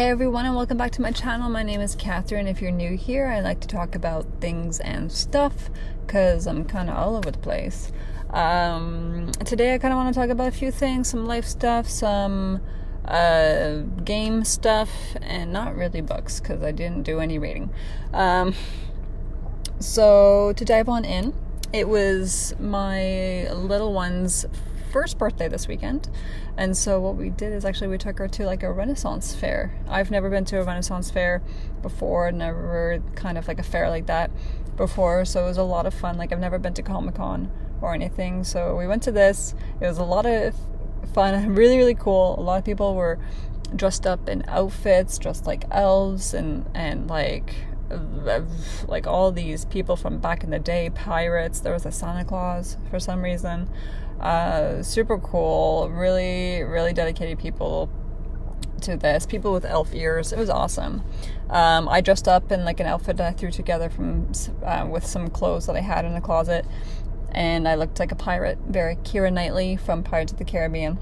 Hey everyone, and welcome back to my channel. My name is Catherine. If you're new here, I like to talk about things and stuff because I'm kind of all over the place. Today I kind of want to talk about a few things, some life stuff, some game stuff, and not really books because I didn't do any reading. So to dive on in, it was my little one's first birthday this weekend, and so what we did is actually we took her to like a Renaissance fair. I've never been to a Renaissance fair before, never kind of like a fair like that before, so it was a lot of fun. Like I've never been to Comic-Con or anything, so we went to this. It was a lot of fun, really cool. A lot of people were dressed up in outfits, dressed like elves and like all these people from back in the day, pirates. There was a Santa Claus for some reason. Super cool, really dedicated people to this, people with elf ears. It was awesome. I dressed up in like an outfit that I threw together from with some clothes that I had in the closet, and I looked like a pirate, very Keira Knightley from Pirates of the Caribbean,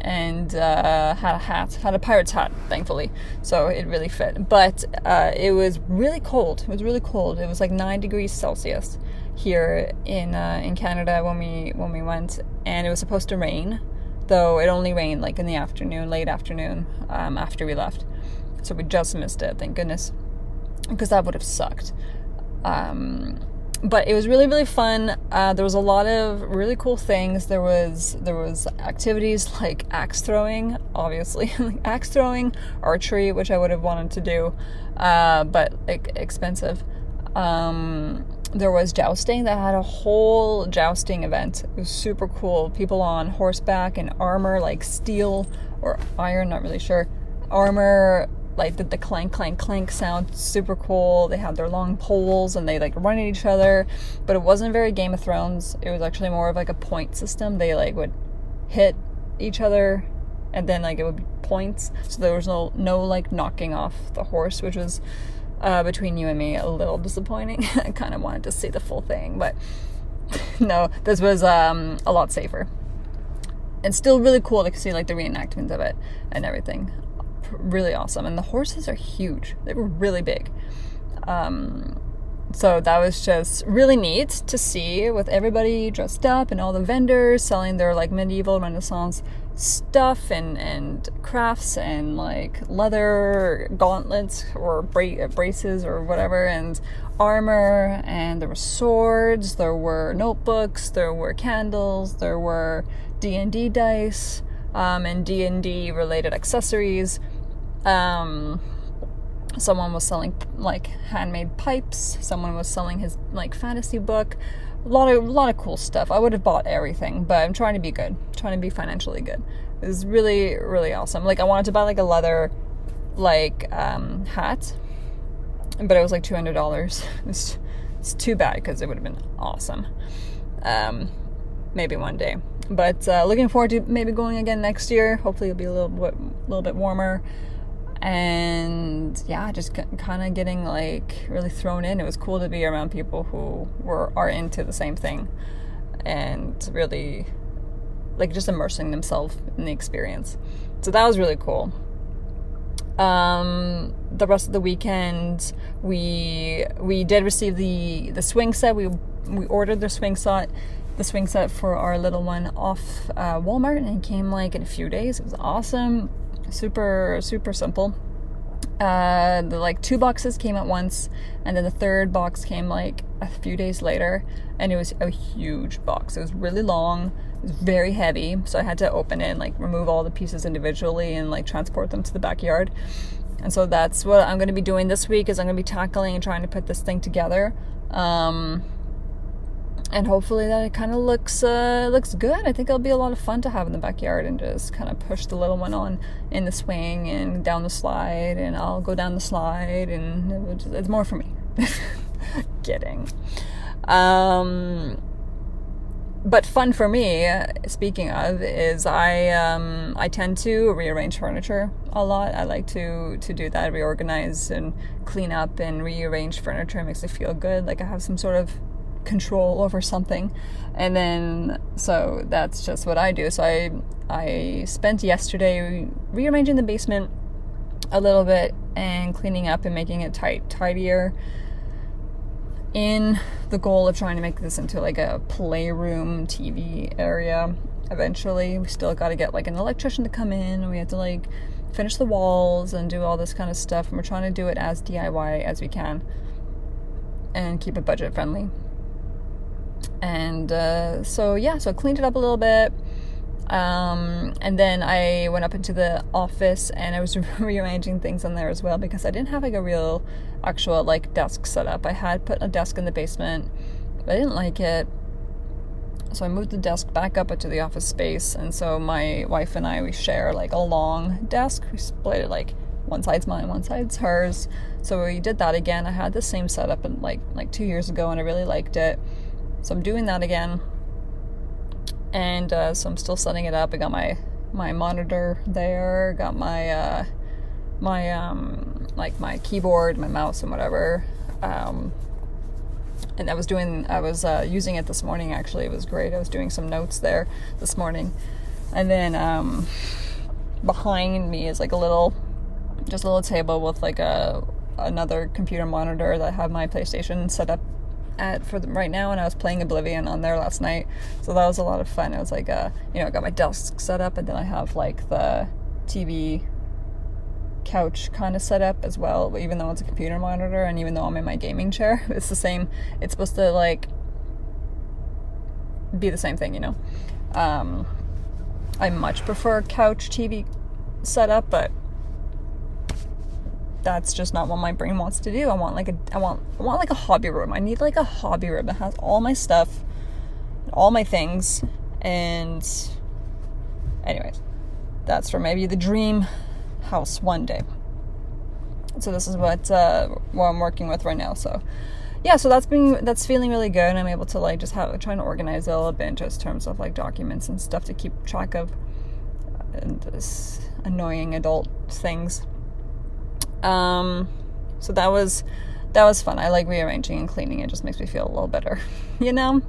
and had a pirate's hat, thankfully, so it really fit. But it was really cold. It was like 9 degrees Celsius here in Canada when we went, and it was supposed to rain, though it only rained like in the afternoon, late afternoon, after we left, so we just missed it, thank goodness, because that would have sucked. But it was really fun. There was a lot of really cool things. There was activities like axe throwing, obviously, like axe throwing, archery, which I would have wanted to do, but like expensive. There was jousting. That had a whole jousting event. It was super cool. People on horseback in armor, like steel or iron, not really sure. Armor, like the clank sound, super cool. They had their long poles and they like run at each other, but it wasn't very Game of Thrones. It was actually more of like a point system. They like would hit each other and then like it would be points. So there was no like knocking off the horse, which was between you and me a little disappointing. I kind of wanted to see the full thing, but no, this was a lot safer and still really cool to see like the reenactment of it and everything. Really awesome. And the horses are huge. They were really big. So that was just really neat to see, with everybody dressed up and all the vendors selling their like medieval Renaissance stuff and crafts and like leather gauntlets or braces or whatever, and armor, and there were swords, there were notebooks, there were candles, there were D&D dice, and D&D related accessories. Someone was selling like handmade pipes. Someone was selling his like fantasy book. A lot of cool stuff. I would have bought everything, but I'm trying to be good. I'm trying to be financially good. It was really awesome. Like I wanted to buy like a leather like hat, but it was like $200. It's too bad because it would have been awesome. Maybe one day. But looking forward to maybe going again next year. Hopefully it'll be a little bit warmer. And yeah, just kind of getting like really thrown in. It was cool to be around people who are into the same thing and really like just immersing themselves in the experience. So that was really cool. The rest of the weekend we did receive the swing set. We ordered the swing set for our little one off Walmart, and it came like in a few days. It was awesome. Super simple. The like 2 boxes came at once, and then the third box came like a few days later, and it was a huge box. It was really long, it was very heavy, so I had to open it and like remove all the pieces individually and like transport them to the backyard. And so that's what I'm going to be doing this week, is I'm going to be tackling and trying to put this thing together. And hopefully that it kind of looks good. I think it'll be a lot of fun to have in the backyard and just kind of push the little one on in the swing and down the slide, and I'll go down the slide, and it's more for me. Kidding. But fun for me, speaking of, is I tend to rearrange furniture a lot. I like to do that, reorganize and clean up and rearrange furniture. It makes me feel good, like I have some sort of control over something. And then so that's just what I do. So I spent yesterday rearranging the basement a little bit and cleaning up and making it tidier, in the goal of trying to make this into like a playroom TV area eventually. We still got to get like an electrician to come in, and we have to like finish the walls and do all this kind of stuff, and we're trying to do it as DIY as we can and keep it budget friendly. And so I cleaned it up a little bit, and then I went up into the office and I was rearranging things in there as well, because I didn't have like a real actual like desk set up. I had put a desk in the basement, but I didn't like it, so I moved the desk back up into the office space. And so my wife and I, we share like a long desk. We split it, like one side's mine, one side's hers. So we did that again. I had the same setup in like 2 years ago, and I really liked it. So I'm doing that again. And so I'm still setting it up. I got my monitor there, got my my keyboard, my mouse, and whatever. And I was using it this morning, actually. It was great. I was doing some notes there this morning. And then behind me is like a little table with like another computer monitor that I have my PlayStation set up at for them right now, and I was playing Oblivion on there last night, so that was a lot of fun. I was like, I got my desk set up, and then I have like the TV couch kind of set up as well, even though it's a computer monitor, and even though I'm in my gaming chair, it's the same. It's supposed to like be the same thing, I much prefer couch TV setup, but that's just not what my brain wants to do. I want like a hobby room. I need like a hobby room that has all my stuff, all my things. And anyways, that's for maybe the dream house one day. So this is what I'm working with right now. So yeah, so that's feeling really good. I'm able to like just trying to organize it a little bit in just terms of like documents and stuff to keep track of, and this annoying adult things. So that was fun. I like rearranging and cleaning. It just makes me feel a little better, you know.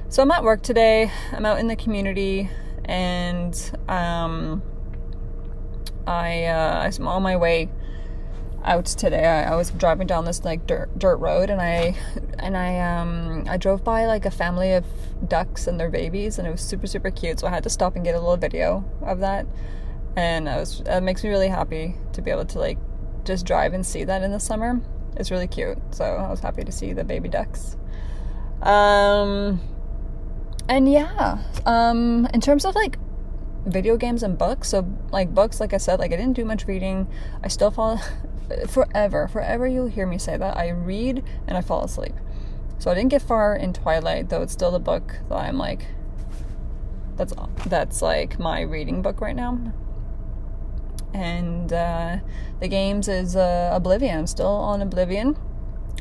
So I'm at work today. I'm out in the community, and I'm on my way out today. I was driving down this like dirt road, and I drove by like a family of ducks and their babies, and it was super, super cute. So I had to stop and get a little video of that. And it makes me really happy to be able to like just drive and see that in the summer. It's really cute. So I was happy to see the baby ducks. And yeah, in terms of like video games and books, so like books, like I said, like I didn't do much reading. I still fall forever you'll hear me say that I read and I fall asleep. So I didn't get far in Twilight, though it's still the book that I'm like, that's like my reading book right now. And the games is Oblivion. I'm still on Oblivion.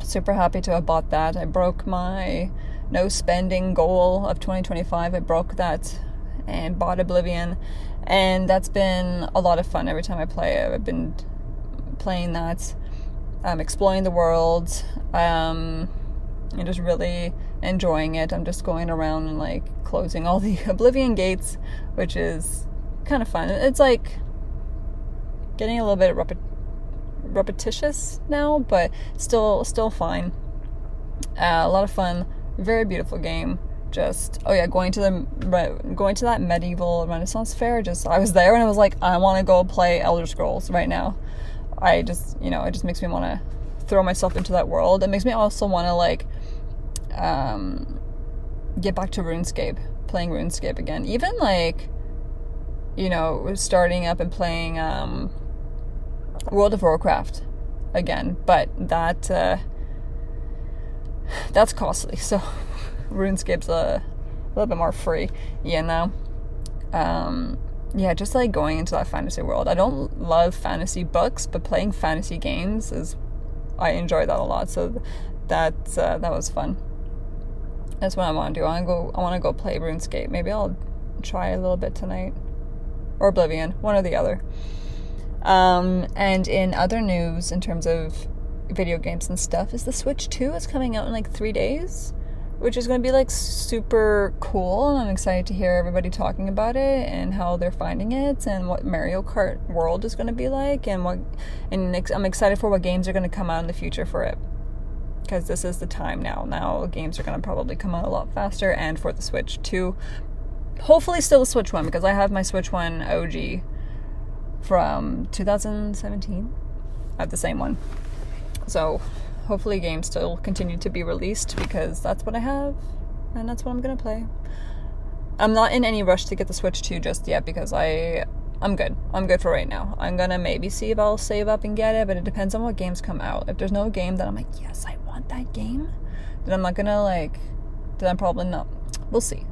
Super happy to have bought that. I broke my no spending goal of 2025. I broke that and bought Oblivion, and that's been a lot of fun. Every time I play it, I've been playing that, exploring the world, and just really enjoying it. I'm just going around and like closing all the Oblivion gates, which is kind of fun. It's like getting a little bit repetitious now, but still fine. A lot of fun. Very beautiful game. Just going to that medieval Renaissance fair. I was there and I was like, I want to go play Elder Scrolls right now. It just makes me want to throw myself into that world. It makes me also want to like get back to playing RuneScape again. Even like, starting up and playing World of Warcraft again, but that's costly, so RuneScape's a little bit more free, just like going into that fantasy world. I don't love fantasy books, but playing fantasy games I enjoy that a lot, so that was fun. That's what I want to do. I want to go play RuneScape. Maybe I'll try a little bit tonight, or Oblivion, one or the other. And in other news, in terms of video games and stuff, is the Switch 2 is coming out in like 3 days. which is going to be like super cool, and I'm excited to hear everybody talking about it and how they're finding it and what Mario Kart World is going to be like, and I'm excited for what games are going to come out in the future for it, because this is the time now games are going to probably come out a lot faster, and for the Switch too, hopefully still the Switch one, because I have my Switch one OG from 2017. I have the same one, so hopefully games still continue to be released, because that's what I have and that's what I'm gonna play. I'm not in any rush to get the Switch 2 just yet, because I'm good for right now. I'm gonna maybe see if I'll save up and get it, but it depends on what games come out. If there's no game that I'm like, yes, I want that game, then I'm not gonna then I'm probably not. We'll see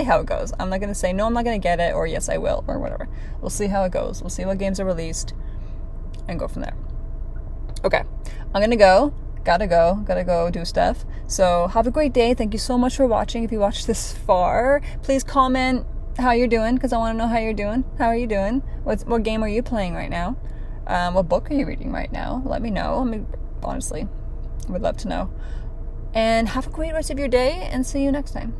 how it goes. I'm not gonna say no, I'm not gonna get it, or yes I will, or whatever. We'll see how it goes. We'll see what games are released and go from there. Okay, I'm gonna go. Gotta go do stuff. So have a great day. Thank you so much for watching. If you watched this far, please comment how you're doing, because I want to know how you're doing. How are you doing? What game are you playing right now? What book are you reading right now? Let me know. I mean, honestly, I would love to know. And have a great rest of your day, and see you next time.